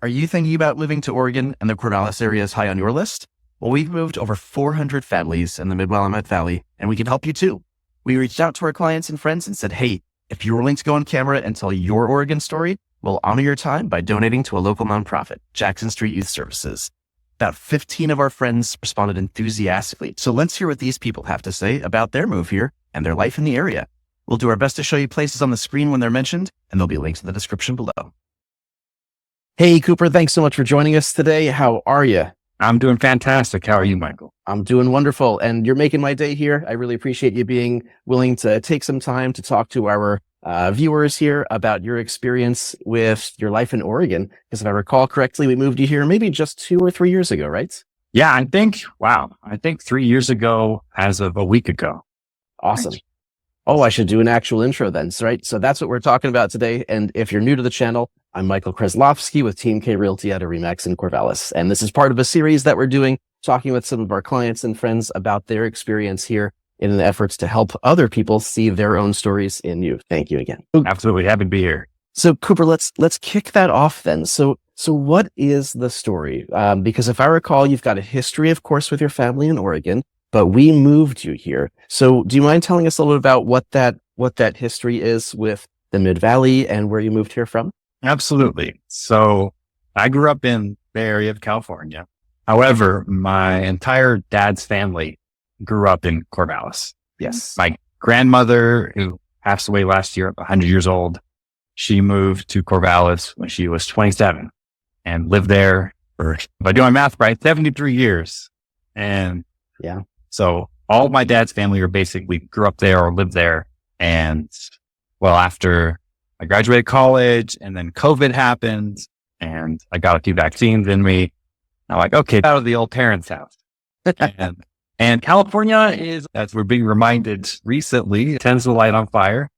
Are you thinking about moving to Oregon and the Corvallis area is high on your list? Well, we've moved over 400 families in the Mid-Willamette Valley, and we can help you too. We reached out to our clients and friends and said, hey, if you're willing to go on camera and tell your Oregon story, we'll honor your time by donating to a local nonprofit, Jackson Street Youth Services. About 15 of our friends responded enthusiastically. So let's hear what these people have to say about their move here and their life in the area. We'll do our best to show you places on the screen when they're mentioned, and there'll be links in the description below. Hey, Cooper, thanks so much for joining us today. How are you? I'm doing fantastic. How are you, Michael? I'm doing wonderful, and you're making my day here. I really appreciate you being willing to take some time to talk to our viewers here about your experience with your life in Oregon. Because if I recall correctly, we moved you here maybe just 2 or 3 years ago, right? Yeah, I think 3 years ago as of a week ago. Awesome. Oh, I should do an actual intro then, right? So that's what we're talking about today. And if you're new to the channel, I'm Michael Kreslowski with Team K Realty out of Remax in Corvallis. And this is part of a series that we're doing, talking with some of our clients and friends about their experience here in the efforts to help other people see their own stories in you. Thank you again. Absolutely. Happy to be here. So Cooper, let's kick that off then. So what is the story? Because if I recall, you've got a history, of course, with your family in Oregon, but we moved you here. So do you mind telling us a little about what that history is with the Mid-Valley and where you moved here from? Absolutely. So I grew up in the Bay Area of California. However, my entire dad's family grew up in Corvallis. Yes. My grandmother, who passed away last year, 100 years old, she moved to Corvallis when she was 27 and lived there for, if I do my math right, 73 years. And yeah. So all of my dad's family are basically grew up there or lived there. And well, after I graduated college and then COVID happened and I got a few vaccines in me, I'm like, okay, out of the old parents' house. and California is, as we're being reminded recently, it tends to light on fire.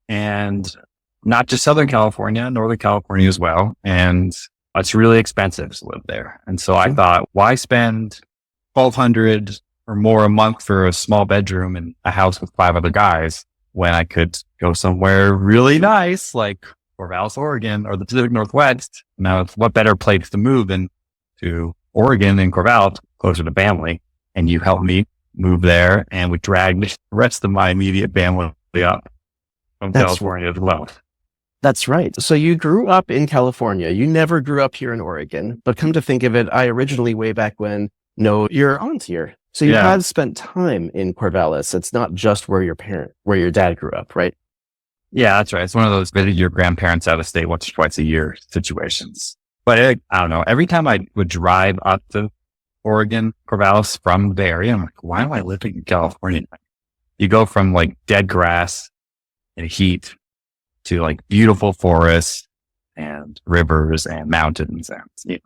And not just Southern California, Northern California as well. And it's really expensive to live there. And so I thought, why spend $1,200 or more a month for a small bedroom in a house with 5 other guys when I could go somewhere really nice like Corvallis, Oregon, or the Pacific Northwest? Now, what better place to move than to Oregon and Corvallis, closer to family? And you helped me move there, and we dragged the rest of my immediate family up from California as well. That's right. So you grew up in California. You never grew up here in Oregon, but come to think of it, I originally way back when, no, your aunt here. So you had spent time in Corvallis. It's not just where your dad grew up, right? Yeah, that's right. It's one of those visit your grandparents out of state once or twice a year situations. But I don't know. Every time I would drive up to Oregon, Corvallis from the Bay Area, I'm like, why am I living in California? You go from like dead grass and heat to like beautiful forests and rivers and mountains and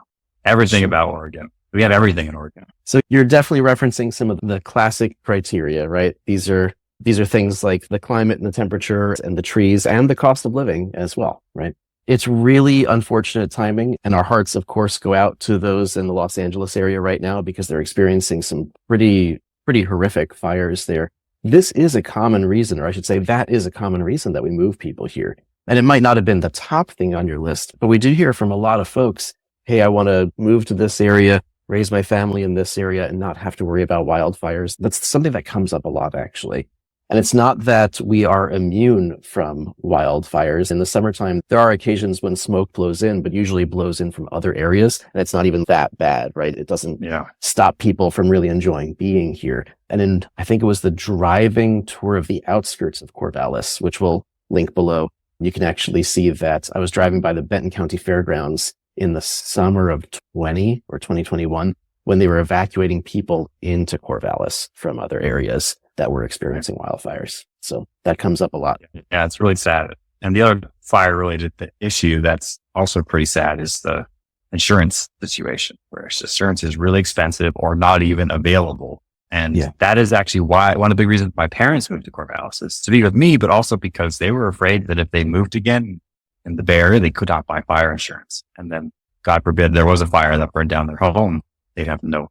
everything about Oregon. We have everything in Oregon. So you're definitely referencing some of the classic criteria, right? These are things like the climate and the temperature and the trees and the cost of living as well, right? It's really unfortunate timing, and our hearts, of course, go out to those in the Los Angeles area right now because they're experiencing some pretty horrific fires there. This is a common reason, or I should say that is a common reason that we move people here. And it might not have been the top thing on your list, but we do hear from a lot of folks, hey, I want to move to this area, raise my family in this area, and not have to worry about wildfires. That's something that comes up a lot, actually. And it's not that we are immune from wildfires. In the summertime, there are occasions when smoke blows in, but usually blows in from other areas. And it's not even that bad, right? It doesn't stop people from really enjoying being here. And I think it was the driving tour of the outskirts of Corvallis, which we'll link below. You can actually see that I was driving by the Benton County Fairgrounds in the summer of 2021, when they were evacuating people into Corvallis from other areas that were experiencing wildfires. So that comes up a lot. Yeah, it's really sad. And the other fire-related issue that's also pretty sad is the insurance situation, where insurance is really expensive or not even available. And that is actually why one of the big reasons my parents moved to Corvallis is to be with me, but also because they were afraid that if they moved again in the Bay Area, they could not buy fire insurance. And then, God forbid, there was a fire that burned down their home, they'd have no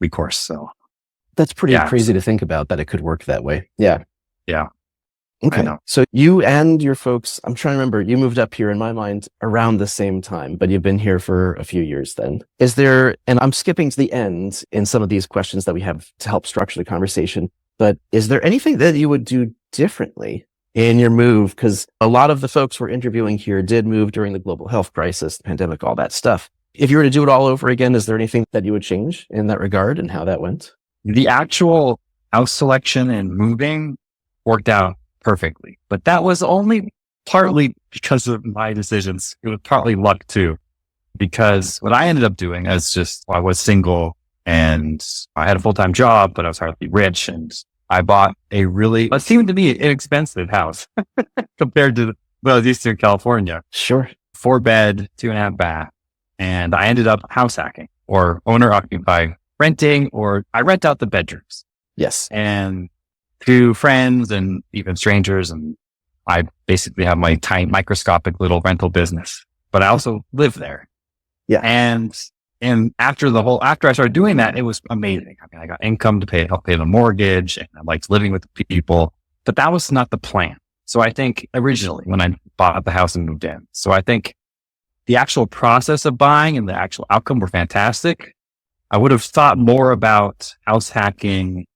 recourse. So that's pretty crazy to think about, that it could work that way. Yeah. Yeah. Okay. know. So you and your folks, I'm trying to remember, you moved up here in my mind around the same time, but you've been here for a few years then. Is there, and I'm skipping to the end in some of these questions that we have to help structure the conversation, but is there anything that you would do differently in your move? Because a lot of the folks we're interviewing here did move during the global health crisis, the pandemic, all that stuff. If you were to do it all over again, is there anything that you would change in that regard and how that went? The actual house selection and moving worked out perfectly, but that was only partly because of my decisions. It was partly luck too, because what I ended up doing is just, I was single and I had a full-time job, but I was hardly rich. And I bought a really, what seemed to me, inexpensive house compared to, well, Eastern California. Sure. 4-bed, 2.5 bath. And I ended up house hacking or owner occupied, renting, or I rent out the bedrooms. Yes. And to friends and even strangers. And I basically have my tiny microscopic little rental business, but I also live there. Yeah. And after I started doing that, it was amazing. I mean, I got income to help pay the mortgage, and I liked living with people, but that was not the plan. So I think originally when I bought the house and moved in, so I think the actual process of buying and the actual outcome were fantastic. I would have thought more about house hacking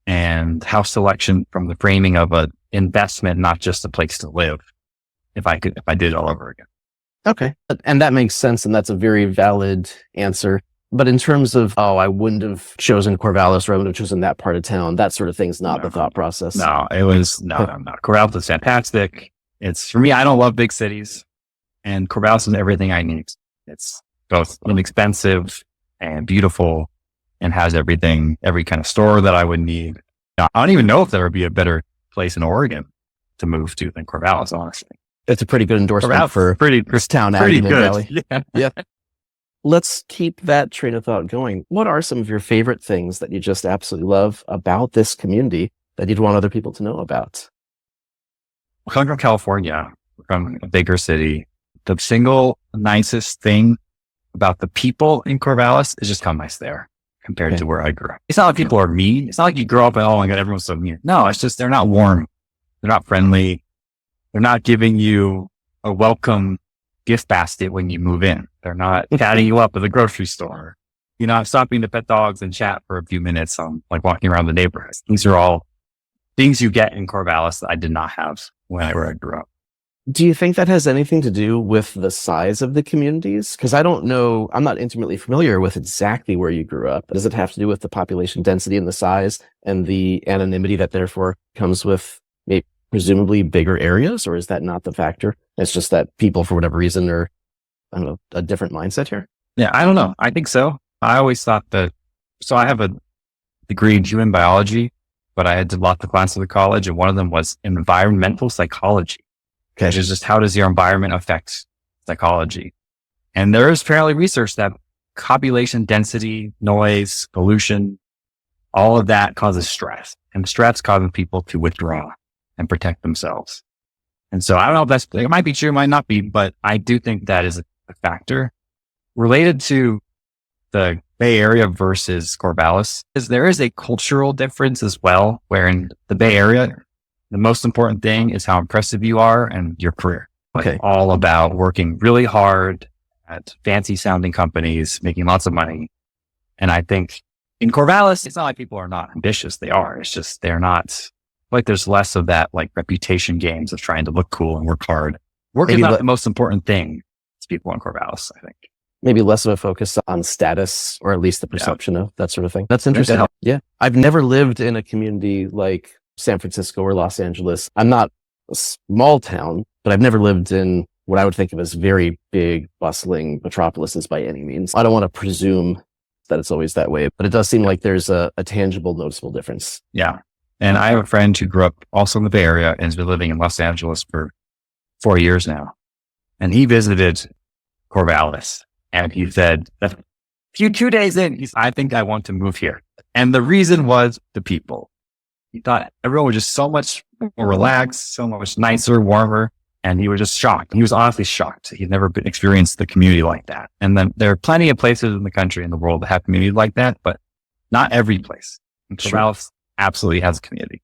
and house selection from the framing of an investment, not just a place to live. If I did it all over again. Okay. And that makes sense. And that's a very valid answer. But in terms of, I wouldn't have chosen Corvallis or I would have chosen that part of town, that sort of thing's not the thought process. No, it was, no. Corvallis is fantastic. It's, for me, I don't love big cities, and Corvallis is everything I need. It's both inexpensive and beautiful and has everything, every kind of store that I would need. I don't even know if there would be a better place in Oregon to move to than Corvallis, honestly. It's a pretty good endorsement Corvallis, for this town. Pretty good. Valley. Yeah. Yeah. Let's keep that train of thought going. What are some of your favorite things that you just absolutely love about this community that you'd want other people to know about? Coming from California, from a bigger city, the single nicest thing about the people in Corvallis is just how nice they are compared to where I grew up. It's not like people are mean. It's not like you grow up and, oh my God, everyone's so mean. No, it's just, they're not warm. They're not friendly. They're not giving you a welcome gift basket when you move in. They're not chatting you up at the grocery store. You're not stopping to pet dogs and chat for a few minutes on like walking around the neighborhood. These are all things you get in Corvallis that I did not have when I grew up. Do you think that has anything to do with the size of the communities? Because I don't know, I'm not intimately familiar with exactly where you grew up. Does it have to do with the population density and the size and the anonymity that therefore comes with maybe presumably bigger areas? Or is that not the factor? It's just that people, for whatever reason, are, I don't know, a different mindset here? Yeah, I don't know. I think so. I always thought so I have a degree in human biology, but I had to lots of classes at college, and one of them was environmental psychology. Okay. Which is just how does your environment affect psychology? And there is apparently research that population density, noise, pollution, all of that causes stress, and stress causes people to withdraw and protect themselves. And so I don't know if it might be true, it might not be, but I do think that is a factor related to the Bay Area versus Corvallis. Is there is a cultural difference as well, where in the Bay Area, the most important thing is how impressive you are and your career. Okay. Like all about working really hard at fancy sounding companies, making lots of money. And I think in Corvallis, it's not like people are not ambitious. They are. It's just, they're not like, there's less of that like reputation games of trying to look cool and work hard. Work is not the most important thing to people in Corvallis, I think. Maybe less of a focus on status, or at least the perception of that sort of thing. That's interesting. Yeah. I've never lived in a community like San Francisco or Los Angeles. I'm not a small town, but I've never lived in what I would think of as very big, bustling metropolises by any means. I don't want to presume that it's always that way, but it does seem like there's a tangible, noticeable difference. Yeah. And I have a friend who grew up also in the Bay Area and has been living in Los Angeles for 4 years now. And he visited Corvallis, and he said, a few 2 days in, I think I want to move here. And the reason was the people. He thought everyone was just so much more relaxed, so much nicer, warmer. And he was just shocked. He was honestly shocked. He'd never experienced the community like that. And then there are plenty of places in the country and the world that have community like that, but not every place. And Corvallis absolutely has a community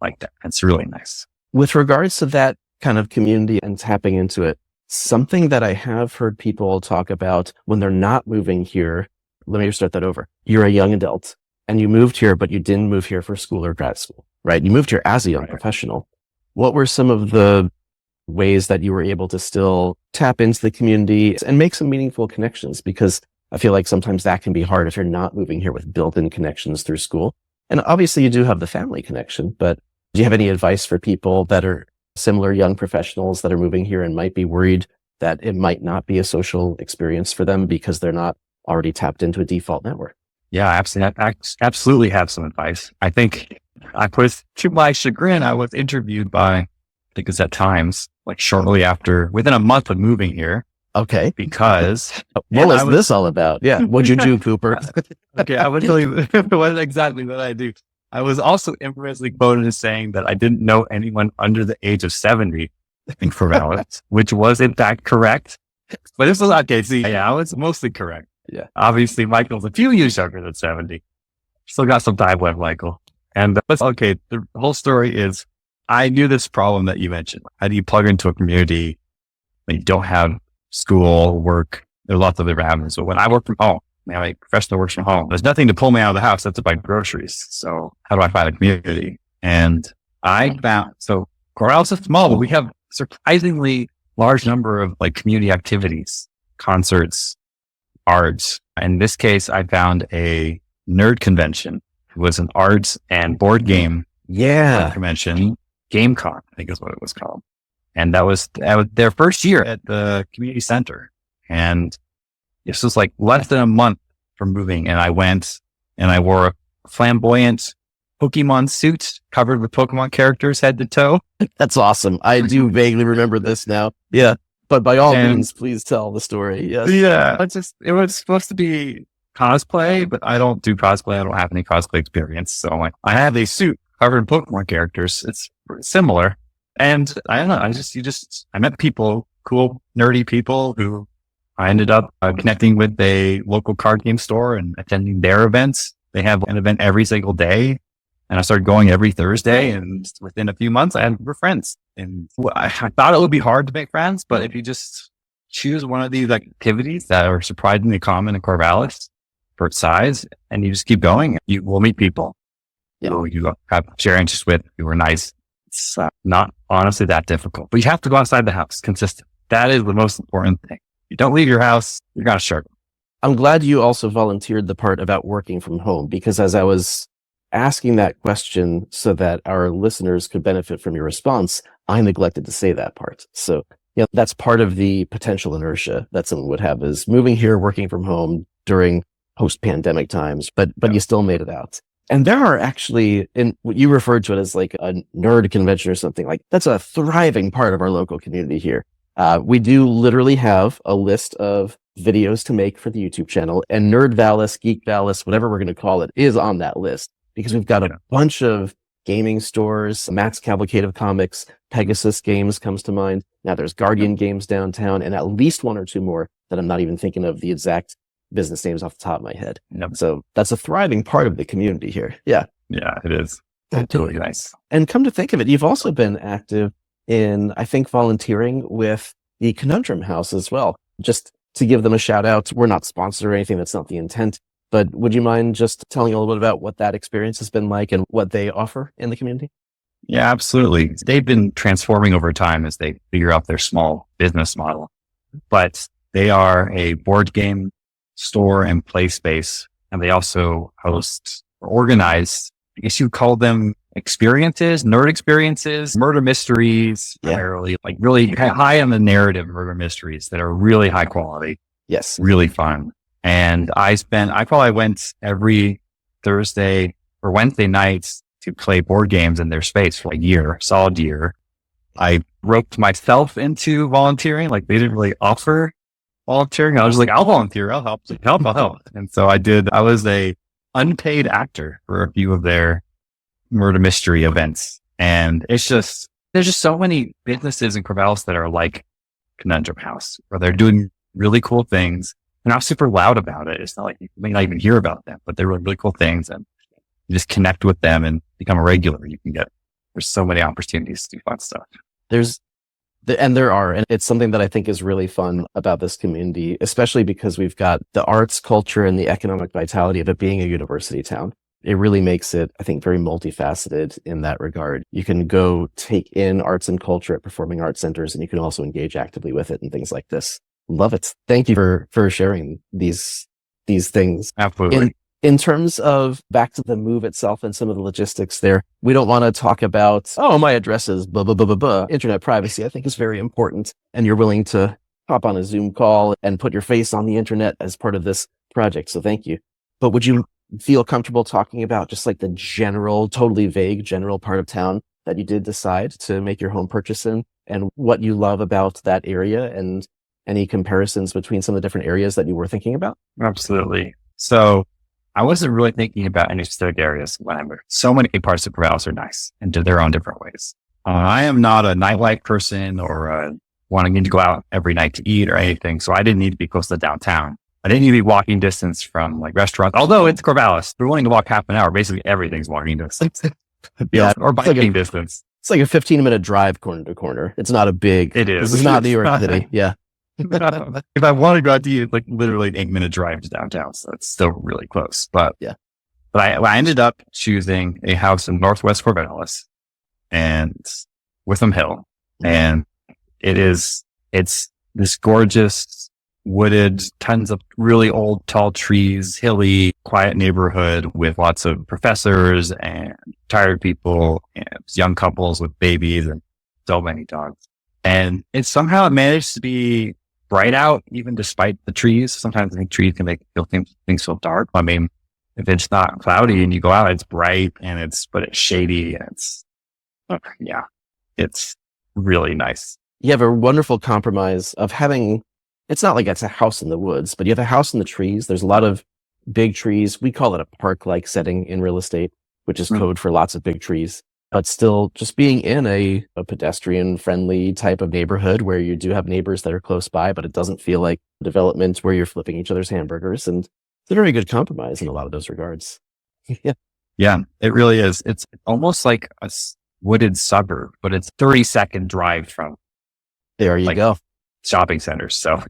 like that. It's really nice. With regards to that kind of community and tapping into it, something that I have heard people talk about when they're not moving here, let me start that over. You're a young adult and you moved here, but you didn't move here for school or grad school, right? You moved here as a young professional. What were some of the ways that you were able to still tap into the community and make some meaningful connections? Because I feel like sometimes that can be hard if you're not moving here with built-in connections through school. And obviously you do have the family connection, but do you have any advice for people that are similar young professionals that are moving here and might be worried that it might not be a social experience for them because they're not already tapped into a default network? Yeah, absolutely. I absolutely have some advice. I think to my chagrin, I was interviewed by, I think it's at Times, like shortly after, within a month of moving here. Okay. Because what was this all about? Yeah. What'd you do, Cooper? Okay. I would tell you what exactly what I do. I was also infamously quoted as saying that I didn't know anyone under the age of 70 in Corvallis, which was in fact correct. But this was okay. See, yeah, I was mostly correct. Yeah. Obviously, Michael's a few years younger than 70. Still got some time left, Michael. And okay, the whole story is I knew this problem that you mentioned. How do you plug into a community when you don't have school, work? There's lots of other avenues. But when I work from home, my professional works from home, there's nothing to pull me out of the house. That's to buy groceries. So how do I find a community? And I found, so Corvallis is small, but we have surprisingly large number of like community activities, concerts, arts. In this case, I found a nerd convention. It was an arts and board game convention. GameCon, I think is what it was called. And that was their first year at the community center. And this was like less than a month from moving. And I went and I wore a flamboyant Pokemon suit covered with Pokemon characters head to toe. That's awesome. I do vaguely remember this now. Yeah. But by all means, please tell the story. Yes. Yeah. It was supposed to be cosplay, but I don't do cosplay. I don't have any cosplay experience. So I have a suit covered in Pokemon characters. It's similar. And I don't know. I met people, cool, nerdy people who I ended up connecting with a local card game store and attending their events. They have an event every single day. And I started going every Thursday, and within a few months, we're friends. And I thought it would be hard to make friends, but if you just choose one of these activities that are surprisingly common in Corvallis for its size, and you just keep going, you will meet people who you have share interests with, who are nice. It's not honestly that difficult, but you have to go outside the house consistent. That is the most important thing. You don't leave your house, you're going to struggle. I'm glad you also volunteered the part about working from home, because as I was asking that question so that our listeners could benefit from your response, I neglected to say that part. So, that's part of the potential inertia that someone would have, is moving here, working from home during post-pandemic times, but you still made it out. And there are actually, in what you referred to it as like a nerd convention or something, like that's a thriving part of our local community here. We do literally have a list of videos to make for the YouTube channel, and Nerd Vallis, Geek Vallis, whatever we're going to call it, is on that list. Because we've got a bunch of gaming stores, Max Cavalcade of Comics, Pegasus Games comes to mind. Now there's Guardian Games downtown, and at least one or two more that I'm not even thinking of the exact business names off the top of my head. Yep. So that's a thriving part of the community here. Yeah. Yeah, it is. It's really nice. And come to think of it, you've also been active in, I think, volunteering with the Conundrum House as well. Just to give them a shout out, we're not sponsored or anything. That's not the intent. But would you mind just telling a little bit about what that experience has been like and what they offer in the community? Yeah, absolutely. They've been transforming over time as they figure out their small business model. But they are a board game store and play space. And they also host or organize, I guess you'd call them experiences, nerd experiences, murder mysteries, primarily, like really high on the narrative murder mysteries that are really high quality. Yes. Really fun. And I probably went every Thursday or Wednesday nights to play board games in their space for solid year. I roped myself into volunteering. Like they didn't really offer volunteering. I was like, I'll volunteer. I'll help. I'll help. And so I did. I was a unpaid actor for a few of their murder mystery events. And there's just so many businesses in Corvallis that are like Conundrum House, where they're doing really cool things. They're not super loud about it. It's not like you may not even hear about them, but they're really, really cool things. And you just connect with them and become a regular. You can get there's so many opportunities to do fun stuff. And it's something that I think is really fun about this community, especially because we've got the arts, culture, and the economic vitality of it being a university town. It really makes it, I think, very multifaceted in that regard. You can go take in arts and culture at performing arts centers, and you can also engage actively with it and things like this. Love it. Thank you for sharing these things. Absolutely. In terms of back to the move itself and some of the logistics there, we don't want to talk about, oh, my address is blah, blah, blah, blah, blah. Internet privacy, I think, is very important. And you're willing to hop on a Zoom call and put your face on the internet as part of this project. So thank you. But would you feel comfortable talking about just like the general, totally vague general part of town that you did decide to make your home purchase in, and what you love about that area, and any comparisons between some of the different areas that you were thinking about? Absolutely. So I wasn't really thinking about any specific areas when I moved. So many parts of Corvallis are nice and do their own different ways. I am not a nightlife person or wanting to go out every night to eat or anything. So I didn't need to be close to downtown. I didn't need to be walking distance from like restaurants. Although it's Corvallis, we're wanting to walk half an hour. Basically everything's walking distance. Yeah, or biking distance. It's like a 15-minute drive corner to corner. It's not a big. It is. This is not New York City. Yeah. If I want to go out to eat, like literally an 8-minute drive to downtown, so it's still really close. But yeah, I ended up choosing a house in Northwest Corvallis and Witham Hill, and it's this gorgeous wooded, tons of really old tall trees, hilly, quiet neighborhood with lots of professors and retired people and young couples with babies and so many dogs. And it somehow managed to be bright out, even despite the trees. Sometimes I think trees can make things feel dark. I mean, if it's not cloudy and you go out, it's bright but it's shady and it's really nice. You have a wonderful compromise of having, it's not like it's a house in the woods, but you have a house in the trees. There's a lot of big trees. We call it a park-like setting in real estate, which is code for lots of big trees. But still just being in a pedestrian friendly type of neighborhood where you do have neighbors that are close by, but it doesn't feel like development where you're flipping each other's hamburgers. And it's a very good compromise in a lot of those regards. Yeah, it really is. It's almost like a wooded suburb, but it's 30-second drive from there you go. Shopping centers. So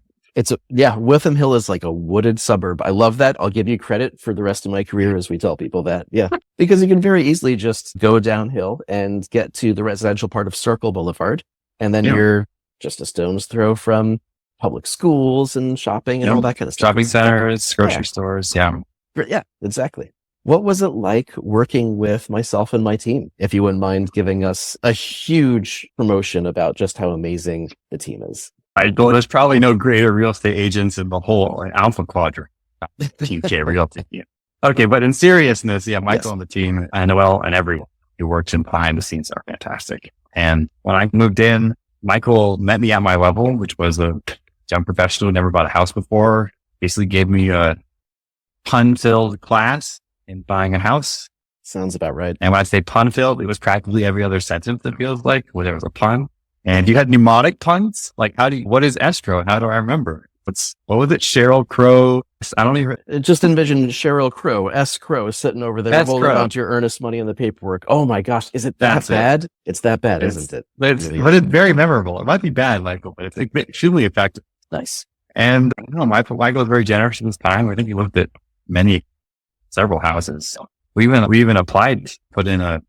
Witham Hill is like a wooded suburb. I love that. I'll give you credit for the rest of my career as we tell people that. Yeah. Because you can very easily just go downhill and get to the residential part of Circle Boulevard. And then you're just a stone's throw from public schools and shopping and all that kind of stuff. Shopping centers, grocery stores. Yeah. Yeah, exactly. What was it like working with myself and my team? If you wouldn't mind giving us a huge promotion about just how amazing the team is. There's probably no greater real estate agents in the whole Alpha Quadrant. Team K Realty. Yeah. Okay, but in seriousness, Michael and the team, and Noel and everyone who works in behind the scenes are fantastic. And when I moved in, Michael met me at my level, which was a young professional who never bought a house before. Basically gave me a pun-filled class in buying a house. Sounds about right. And when I say pun-filled, it was practically every other sentence, it feels like, where there was a pun. And you had mnemonic puns? Like, what is escrow? And how do I remember? What was it? Cheryl Crow? I don't even. Just envision Cheryl Crow, S. Crow, sitting over there, rolling out your earnest money in the paperwork. Oh my gosh. Is it that bad? It's that bad, isn't it? But it's very memorable. It might be bad, Michael, but it's extremely effective. Nice. And I don't know, Michael was very generous at this time. I think he looked at several houses. We even applied, put in an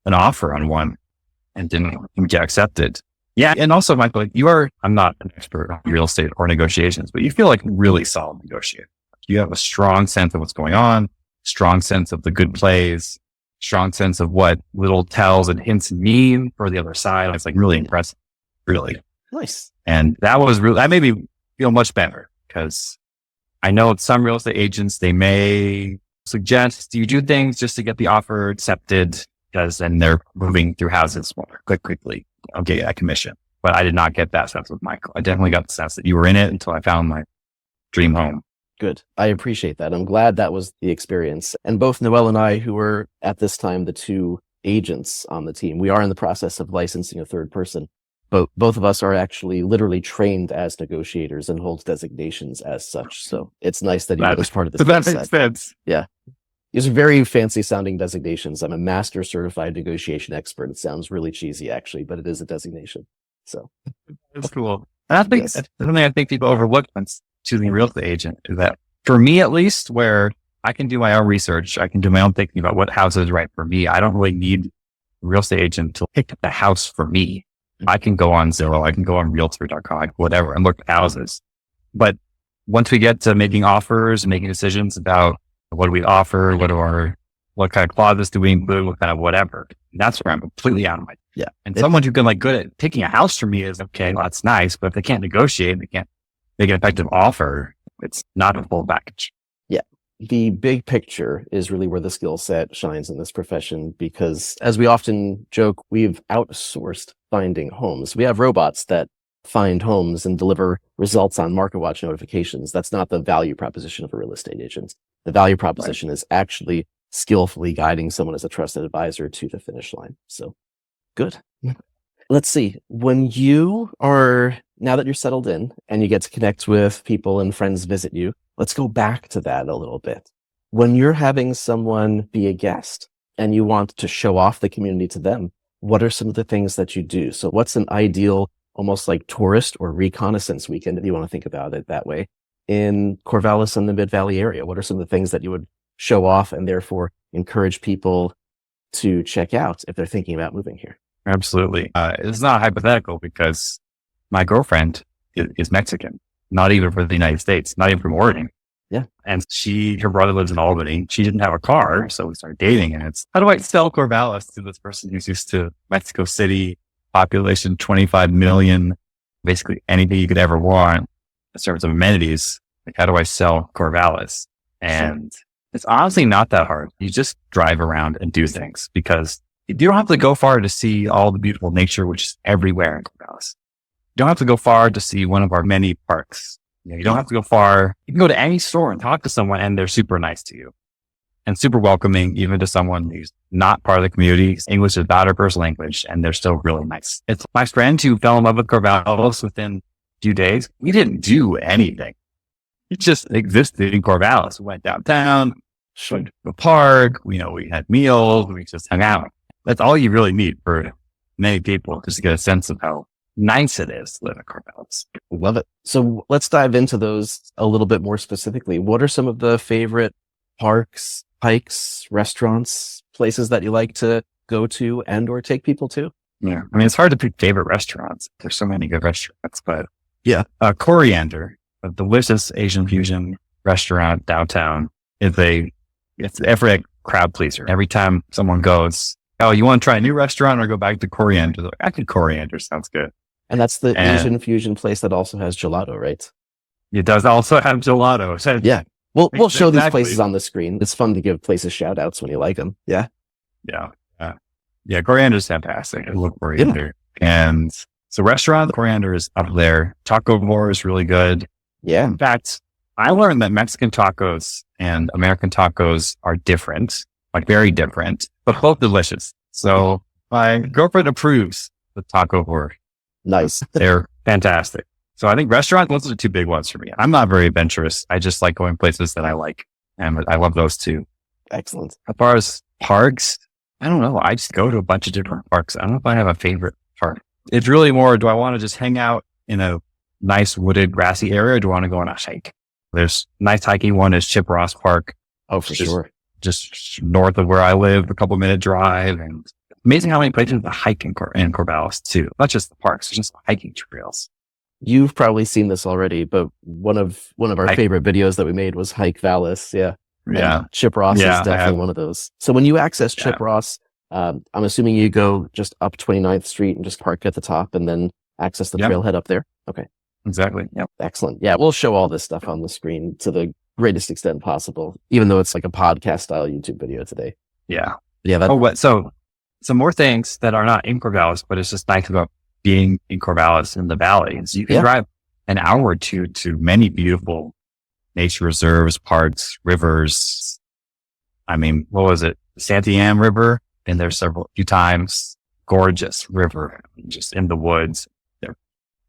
offer on one and didn't get accepted. Yeah. And also, Michael, I'm not an expert on real estate or negotiations, but you feel like really solid negotiator. You have a strong sense of what's going on, strong sense of the good plays, strong sense of what little tells and hints mean for the other side. It's like really impressive. Really. Nice. And that made me feel much better because I know some real estate agents, they may suggest you do things just to get the offer accepted because then they're moving through houses more quickly. I'll get a commission. But I did not get that sense with Michael. I definitely got the sense that you were in it until I found my dream home. Good. I appreciate that. I'm glad that was the experience. And both Noel and I, who were at this time the two agents on the team, we are in the process of licensing a third person. But both of us are actually literally trained as negotiators and hold designations as such. So it's nice that you was part of this. That makes sense. Yeah. These are very fancy sounding designations. I'm a master certified negotiation expert. It sounds really cheesy actually, but it is a designation. So That's cool. And I think yes. that's something I think people overlook when choosing a real estate agent is that for me, at least, where I can do my own research, I can do my own thinking about what house is right for me. I don't really need a real estate agent to pick the house for me. I can go on Zillow, I can go on realtor.com, whatever, and look at houses. But once we get to making offers and making decisions about what do we offer, what kind of clauses do we include, what kind of whatever, that's where I'm completely out of my. Yeah. And someone who can good at picking a house for me is okay, well, that's nice. But if they can't negotiate, they can't make an effective offer, it's not a full package. Yeah. The big picture is really where the skill set shines in this profession, because as we often joke, we've outsourced finding homes. We have robots that find homes and deliver results on MarketWatch notifications. That's not the value proposition of a real estate agent. The value proposition is actually skillfully guiding someone as a trusted advisor to the finish line. So good. Let's see. When you are, now that you're settled in and you get to connect with people and friends visit you, let's go back to that a little bit. When you're having someone be a guest and you want to show off the community to them, what are some of the things that you do? So what's an ideal, almost like tourist or reconnaissance weekend, if you want to think about it that way, in Corvallis and the Mid-Valley area? What are some of the things that you would show off and therefore encourage people to check out if they're thinking about moving here? Absolutely. It's not hypothetical because my girlfriend is Mexican, not even from the United States, not even from Oregon. Yeah. And her brother lives in Albany. She didn't have a car, so we started dating. And it's, how do I sell Corvallis to this person who's used to Mexico City, population 25 million, basically anything you could ever want in terms of amenities? Like, how do I sell Corvallis? And it's honestly not that hard. You just drive around and do things, because you don't have to go far to see all the beautiful nature, which is everywhere in Corvallis. You don't have to go far to see one of our many parks. You don't have to go far. You can go to any store and talk to someone and they're super nice to you and super welcoming, even to someone who's not part of the community. English is not her first language and they're still really nice. It's my friend who fell in love with Corvallis within a few days. We didn't do anything. It just existed in Corvallis. We went downtown, went to the park. We had meals. We just hung out. That's all you really need for many people, just to get a sense of how nice it is to live in Corvallis. Love it. So let's dive into those a little bit more specifically. What are some of the favorite parks, hikes, restaurants, places that you like to go to and or take people to? Yeah. I mean, it's hard to pick favorite restaurants. There's so many good restaurants, but yeah. Coriander, a delicious Asian fusion restaurant downtown, it's every crowd pleaser. Every time someone goes, oh, you want to try a new restaurant or go back to Coriander? Like, I think Coriander sounds good. And that's the Asian fusion place that also has gelato, right? It does also have gelato. So yeah. We'll show these places on the screen. It's fun to give places shout outs when you like them. Yeah. Yeah. Coriander's fantastic. I love Coriander. Yeah. And so restaurant, Coriander is up there. Taco Bar is really good. Yeah. In fact, I learned that Mexican tacos and American tacos are different, like very different, but both delicious. So my girlfriend approves the Taco Bar. Nice. They're fantastic. So I think restaurants, those are the two big ones for me. I'm not very adventurous. I just like going places that I like. And I love those too. Excellent. As far as parks, I don't know. I just go to a bunch of different parks. I don't know if I have a favorite park. It's really more, do I want to just hang out in a nice wooded grassy area or do I want to go on a hike? There's nice hiking one is Chip Ross Park. Oh, for sure. Just north of where I live, a couple minute drive. And amazing how many places to hike in Corvallis too. Not just the parks, there's just hiking trails. You've probably seen this already, but one of our favorite videos that we made was Hike Vallis. Yeah. Yeah. And Chip Ross is definitely one of those. So when you access Chip Ross, I'm assuming you go just up 29th Street and just park at the top and then access the trailhead up there. Okay. Exactly. Yep. Excellent. Yeah. We'll show all this stuff on the screen to the greatest extent possible, even though it's like a podcast style YouTube video today. Yeah. Yeah. So some more things that are not in Corvallis, but it's just nice about being in Corvallis in the valley. So you can drive an hour or two to many beautiful nature reserves, parks, rivers. I mean, what was it? Santiam River. Been there few times. Gorgeous river, just in the woods. There are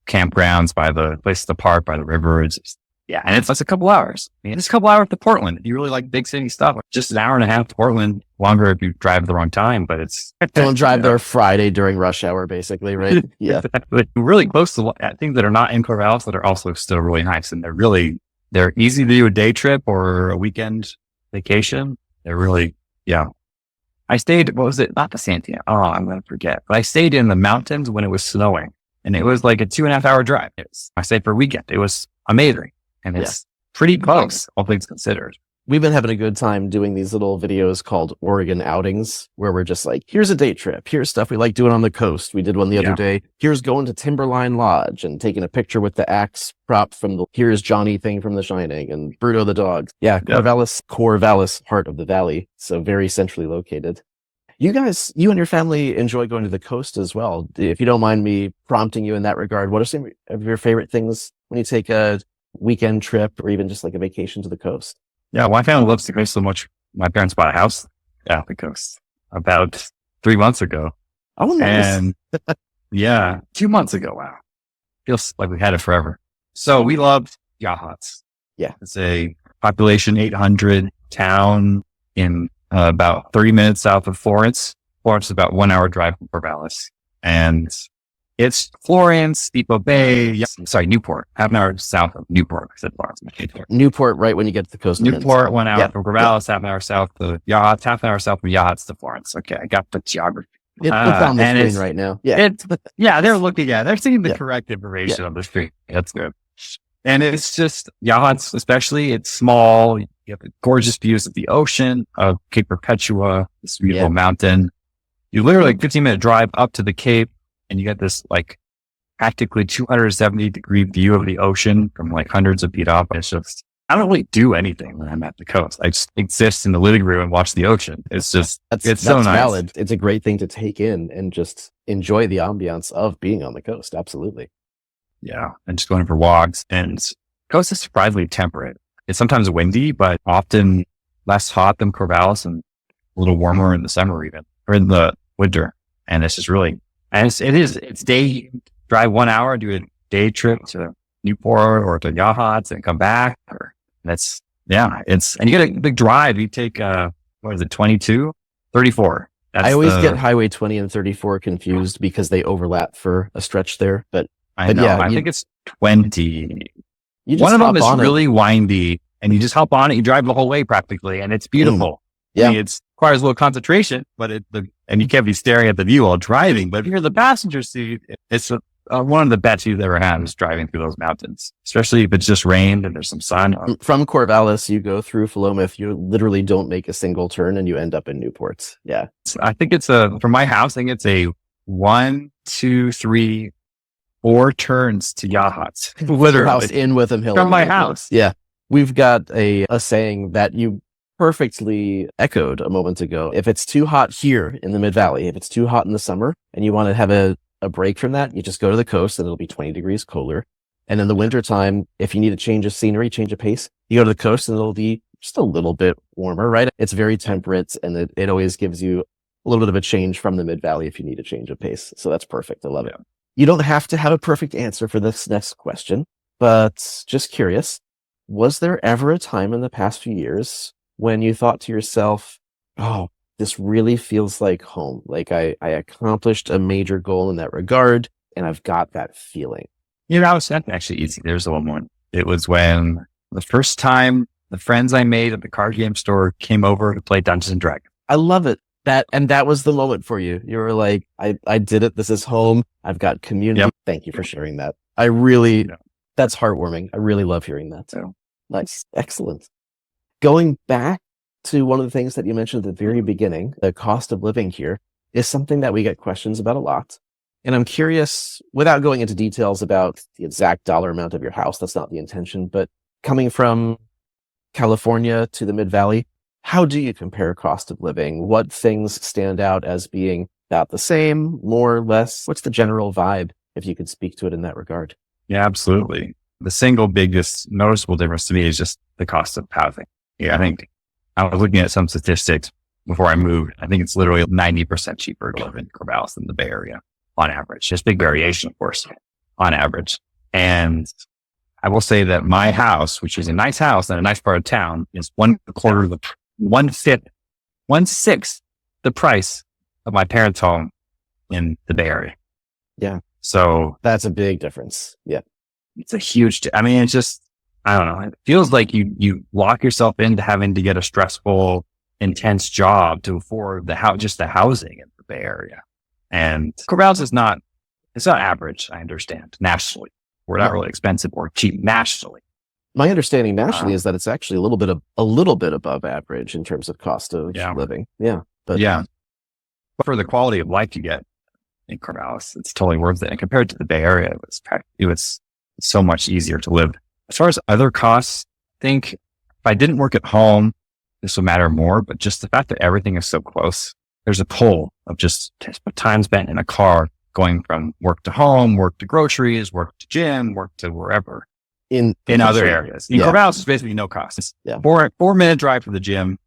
campgrounds by the place to park by the river. It's Yeah. And it's a couple hours. I mean, it's a couple hours to Portland. If you really like big city stuff, just an hour and a half to Portland, longer if you drive the wrong time, but it's Don't drive there Friday during rush hour, basically, right? Yeah. Exactly. Really close to things that are not in Corvallis that are also still really nice. And they're easy to do a day trip or a weekend vacation. They're really, yeah. I stayed, what was it? Not the Santiago. Oh, I'm going to forget. But I stayed in the mountains when it was snowing, and it was like a 2.5 hour drive. I stayed for a weekend. It was amazing. And it's pretty close, all things considered. We've been having a good time doing these little videos called Oregon outings, where we're just like, here's a day trip. Here's stuff we like doing on the coast. We did one the other day. Here's going to Timberline Lodge and taking a picture with the axe prop from the Here's Johnny thing from The Shining and Bruto the dog. Yeah, Corvallis, heart of the valley. So very centrally located. You guys, you and your family enjoy going to the coast as well. If you don't mind me prompting you in that regard, what are some of your favorite things when you take a weekend trip or even just like a vacation to the coast? Yeah, my family loves the coast so much. My parents bought a house at the coast about 3 months ago. Oh, nice. And 2 months ago. Wow. Feels like we had it forever. So we loved Yachats. Yeah. It's a population 800 town in about 30 minutes south of Florence. Florence is about 1 hour drive from Corvallis. And it's Florence, Depot Bay, Newport, half an hour south of Newport. I said Florence. Newport, right when you get to the coast. Newport, 1 hour from Corvallis, half an hour south to Yachts, half an hour south from Yachts to Florence. Okay, I got the geography. It's on the screen right now. Yeah. They're looking at it. They're seeing the correct information on the screen. That's good. And it's just Yachts, especially. It's small. You have the gorgeous views of the ocean, of Cape Perpetua, this beautiful mountain. You literally 15-minute drive up to the Cape, and you get this like practically 270-degree view of the ocean from like hundreds of feet up. It's just, I don't really do anything when I'm at the coast. I just exist in the living room and watch the ocean. It's just, it's so nice. Valid. It's a great thing to take in and just enjoy the ambiance of being on the coast. Absolutely. Yeah. And just going for walks, and the coast is surprisingly temperate. It's sometimes windy, but often less hot than Corvallis and a little warmer in the summer even, or in the winter. And it's just really, and it's day drive 1 hour, do a day trip to Newport or to Yachats and come back. And you get a big drive. You take, 22, 34. I always get Highway 20 and 34 confused because they overlap for a stretch there, but I know. I think it's 20. One of them is really windy, and you just hop on it. You drive the whole way practically, and it's beautiful. Yeah. I mean, it requires a little concentration, but and you can't be staring at the view while driving. But if you're in the passenger seat, it's one of the best you've ever had is driving through those mountains, especially if it's just rained and there's some sun. From Corvallis, you go through Philomath, you literally don't make a single turn and you end up in Newport. Yeah. I think it's from my house, I think it's a 1, 2, 3, 4 turns to Yachats. Literally. House in Witham Hill. From my house. Yeah. We've got a saying that you perfectly echoed a moment ago. If it's too hot here in the Mid-Valley, if it's too hot in the summer and you want to have a break from that, you just go to the coast and it'll be 20 degrees colder. And in the wintertime, if you need a change of scenery, change of pace, you go to the coast and it'll be just a little bit warmer, right? It's very temperate, and it always gives you a little bit of a change from the Mid-Valley if you need a change of pace. So that's perfect. I love it. You don't have to have a perfect answer for this next question, but just curious, was there ever a time in the past few years when you thought to yourself, oh, this really feels like home. Like I accomplished a major goal in that regard, and I've got that feeling. That's actually easy. There's the one. It was when the first time the friends I made at the card game store came over to play Dungeons and Dragons. I love it. That was the moment for you. You were like, I did it. This is home. I've got community. Yep. Thank you for sharing that. That's heartwarming. I really love hearing that. So nice. Excellent. Going back to one of the things that you mentioned at the very beginning, the cost of living here is something that we get questions about a lot. And I'm curious, without going into details about the exact dollar amount of your house, that's not the intention, but coming from California to the Mid-Valley, how do you compare cost of living? What things stand out as being about the same, more or less? What's the general vibe, if you could speak to it in that regard? Yeah, absolutely. The single biggest noticeable difference to me is just the cost of housing. Yeah, I think I was looking at some statistics before I moved. I think it's literally 90% cheaper to live in Corvallis than the Bay Area on average. Just big variation, of course, on average. And I will say that my house, which is a nice house in a nice part of town, is one sixth the price of my parents' home in the Bay Area. Yeah. So That's a big difference. Yeah. it's a huge, I mean, it's just, I don't know. It feels like you lock yourself into having to get a stressful, intense job to afford just the housing in the Bay Area. And Corvallis is not, it's not average. I understand nationally. We're not really expensive or cheap nationally. My understanding nationally is that it's actually a little bit above average in terms of cost of living. Yeah. But for the quality of life you get in Corvallis, it's totally worth it. And compared to the Bay Area, it was so much easier to live. As far as other costs, I think if I didn't work at home, this would matter more, but just the fact that everything is so close, there's a pull of just time spent in a car going from work to home, work to groceries, work to gym, work to wherever in other areas. In Corvallis, it's basically no cost. It's 4-minute drive to the gym,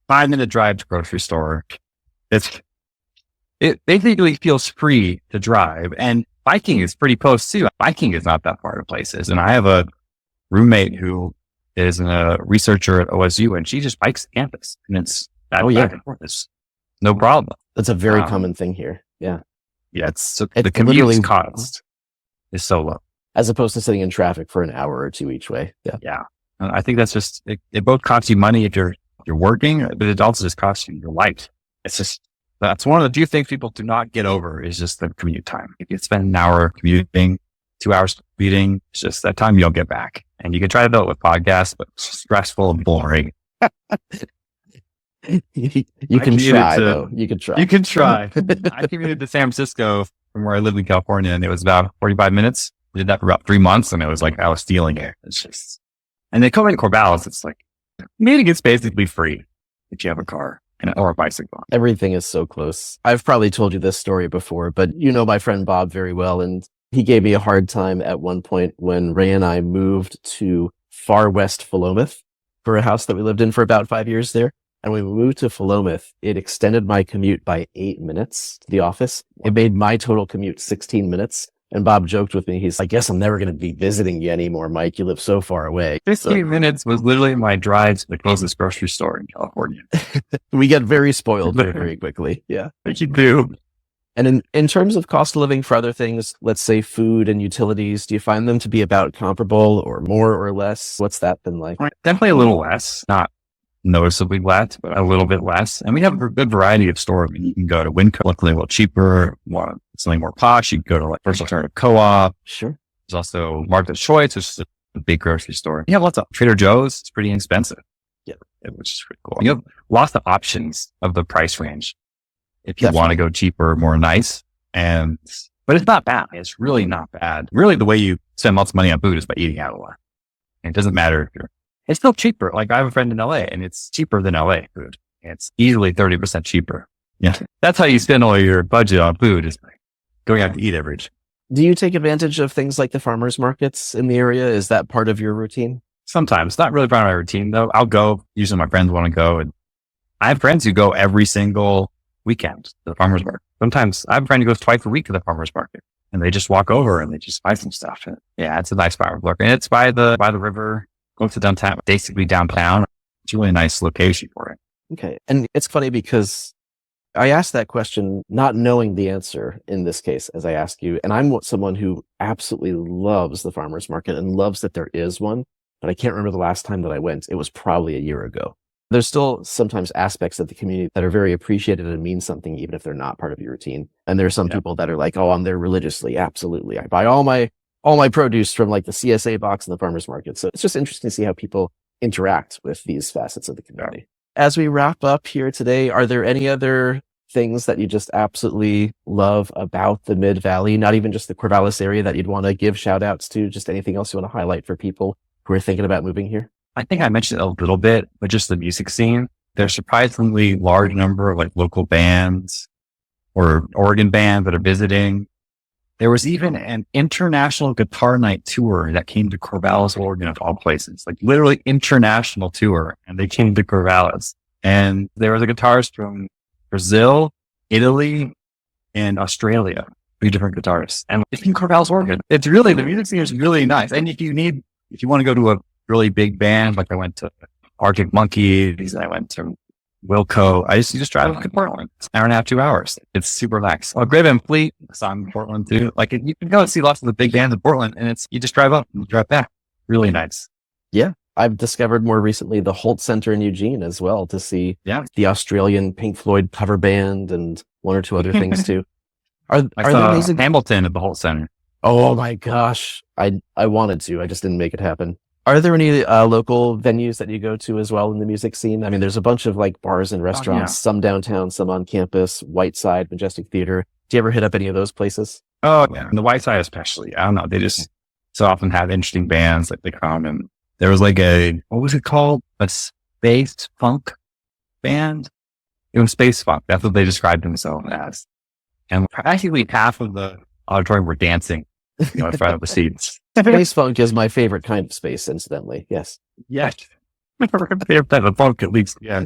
5-minute drive to grocery store. It basically feels free to drive, and biking is pretty close too. Biking is not that far to places. And I have a roommate who is a researcher at OSU, and she just bikes the campus, and it's back and forth. It's no problem. That's a very common thing here. Yeah. Yeah. The commute cost is so low. As opposed to sitting in traffic for an hour or two each way. Yeah. Yeah. I think that's just, it both costs you money if you're working, but it also just costs you your life. It's just, that's one of the few things people do not get over is just the commute time. If you spend an hour commuting, 2 hours commuting, it's just that time you don't get back. And you can try to do it with podcasts, but it's stressful and boring. You can try, though. You can try. You can try. I commuted to San Francisco from where I lived in California, and it was about 45 minutes. I did that for about 3 months, and it was like I was feeling it. It's just, and then coming to Corvallis, it's like meeting is basically free if you have a car or a bicycle. Everything is so close. I've probably told you this story before, but you know my friend Bob very well, and he gave me a hard time at one point when Ray and I moved to far west Philomath for a house that we lived in for about 5 years there. And when we moved to Philomath, it extended my commute by 8 minutes to the office. It made my total commute 16 minutes. And Bob joked with me. He's like, I guess I'm never going to be visiting you anymore, Mike. You live so far away. 15 minutes was literally my drive to the closest grocery store in California. We get very spoiled very, very quickly. Yeah. You do. And in terms of cost of living for other things, let's say food and utilities, do you find them to be about comparable or more or less? What's that been like? Definitely a little less, not noticeably less, but a little bit less. And we have a good variety of stores. I mean, you can go to Winco, luckily a little cheaper. Want something more posh, you can go to like First Alternative Co-op. Sure. There's also Market Choice, which is a big grocery store. You have lots of Trader Joe's. It's pretty inexpensive. Yeah. Which is pretty cool. You have lots of options of the price range if you want to go cheaper, more nice. But it's not bad. It's really not bad. Really, the way you spend lots of money on food is by eating out a lot. And it doesn't matter if it's still cheaper. Like I have a friend in LA and it's cheaper than LA food. It's easily 30% cheaper. Yeah. That's how you spend all your budget on food is like going out to eat every day. Do you take advantage of things like the farmers markets in the area? Is that part of your routine? Sometimes. Not really part of my routine though. I'll go. Usually my friends want to go. And I have friends who go every single weekend to the farmers market. Sometimes I have a friend who goes twice a week to the farmers market and they just walk over and they just buy some stuff. And yeah, it's a nice farmers market. And it's by the river. Go to downtown, basically downtown. It's a really nice location for it. Okay. And it's funny because I asked that question not knowing the answer in this case, as I ask you. And I'm someone who absolutely loves the farmers market and loves that there is one, but I can't remember the last time that I went. It was probably a year ago. There's still sometimes aspects of the community that are very appreciated and mean something, even if they're not part of your routine. And there are some people that are like, oh, I'm there religiously. Absolutely. I buy all my produce from like the CSA box and the farmers market. So it's just interesting to see how people interact with these facets of the community. As we wrap up here today, are there any other things that you just absolutely love about the Mid-Valley, not even just the Corvallis area that you'd want to give shout outs to, just anything else you want to highlight for people who are thinking about moving here? I think I mentioned it a little bit, but just the music scene. There's surprisingly large number of like local bands or Oregon bands that are visiting. There was even an international guitar night tour that came to Corvallis, Oregon, of all places, like literally international tour. And they came to Corvallis and there was a guitarist from Brazil, Italy, and Australia, 3 different guitarists. And it's in Corvallis, Oregon. It's really, the music scene is really nice. And if you need if you want to go to a really big band, like I went to Arctic Monkeys, I went to Wilco. You just drive up to Portland. It's an hour and a half, 2 hours. It's super relaxed. Oh, Grave and Fleet. I saw in Portland too. Like you can go and see lots of the big bands in Portland, and you just drive up and you drive back. Really nice. Yeah. I've discovered more recently the Holt Center in Eugene as well to see the Australian Pink Floyd cover band and one or two other things too. I saw Hamilton at the Holt Center. Oh my gosh. I wanted to. I just didn't make it happen. Are there any local venues that you go to as well in the music scene? I mean, there's a bunch of like bars and restaurants, some downtown, some on campus, Whiteside, Majestic Theater. Do you ever hit up any of those places? Oh, yeah. And the Whiteside especially. I don't know. They just so often have interesting bands like they come, and there was like what was it called? A space funk band? It was space funk. That's what they described themselves as. And practically half of the auditorium were dancing, in front of the seats. Space funk is my favorite kind of space, incidentally. Yes. Yes. Favorite type of funk, at least. Yeah.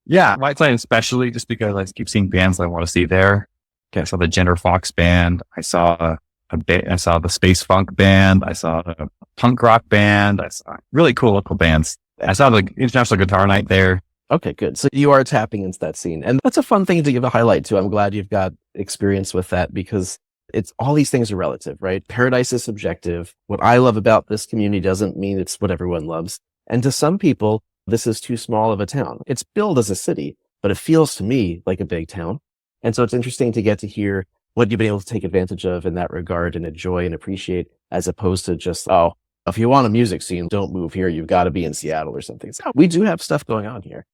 Yeah. Whiteside especially, just because I keep seeing bands I want to see there. Okay. I saw the Gender Fox band. I saw I saw the Space Funk band. I saw a punk rock band. I saw really cool local bands. I saw the International Guitar Night there. Okay, good. So you are tapping into that scene. And that's a fun thing to give a highlight to. I'm glad you've got experience with that because it's all these things are relative, right? Paradise is subjective. What I love about this community doesn't mean it's what everyone loves. And to some people, this is too small of a town. It's billed as a city, but it feels to me like a big town. And so it's interesting to get to hear what you've been able to take advantage of in that regard and enjoy and appreciate, as opposed to just, oh, if you want a music scene, don't move here. You've got to be in Seattle or something. So we do have stuff going on here.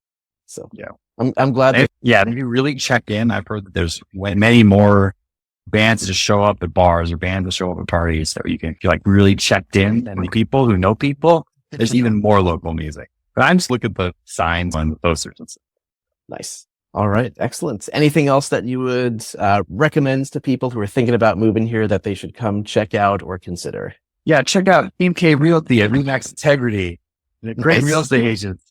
So yeah, I'm glad. If you really check in, I've heard that there's many more bands that just show up at bars or bands that show up at parties that you can feel like really checked in, and the people who know people, there's even more local music. But I'm just looking at the signs on the posters and stuff. Nice. All right. Excellent. Anything else that you would recommend to people who are thinking about moving here that they should come check out or consider? Yeah. Check out Team K Realty at Remax Integrity. Great real estate agents.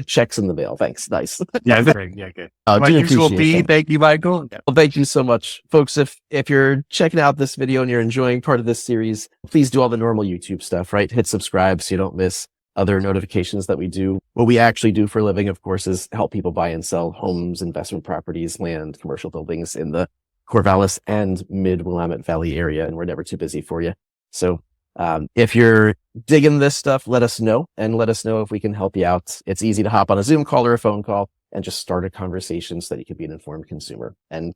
Checks in the mail. Thanks. Nice. Yeah. Good. My usual fee. Thank you, Michael. Yeah. Well, thank you so much, folks. If you're checking out this video and you're enjoying part of this series, please do all the normal YouTube stuff, right? Hit subscribe so you don't miss other notifications that we do. What we actually do for a living, of course, is help people buy and sell homes, investment properties, land, commercial buildings in the Corvallis and mid-Willamette Valley area. And we're never too busy for you. So if you're digging this stuff, let us know and let us know if we can help you out. It's easy to hop on a Zoom call or a phone call and just start a conversation so that you can be an informed consumer. And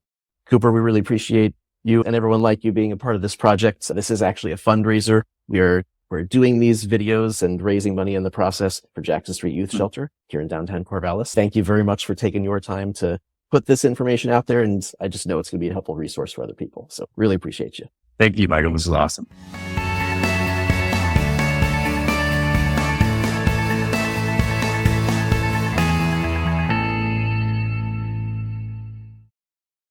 Cooper, we really appreciate you and everyone like you being a part of this project. So this is actually a fundraiser. We're doing these videos and raising money in the process for Jackson Street Youth Shelter here in downtown Corvallis. Thank you very much for taking your time to put this information out there. And I just know it's going to be a helpful resource for other people. So really appreciate you. Thank you, Michael. This is awesome.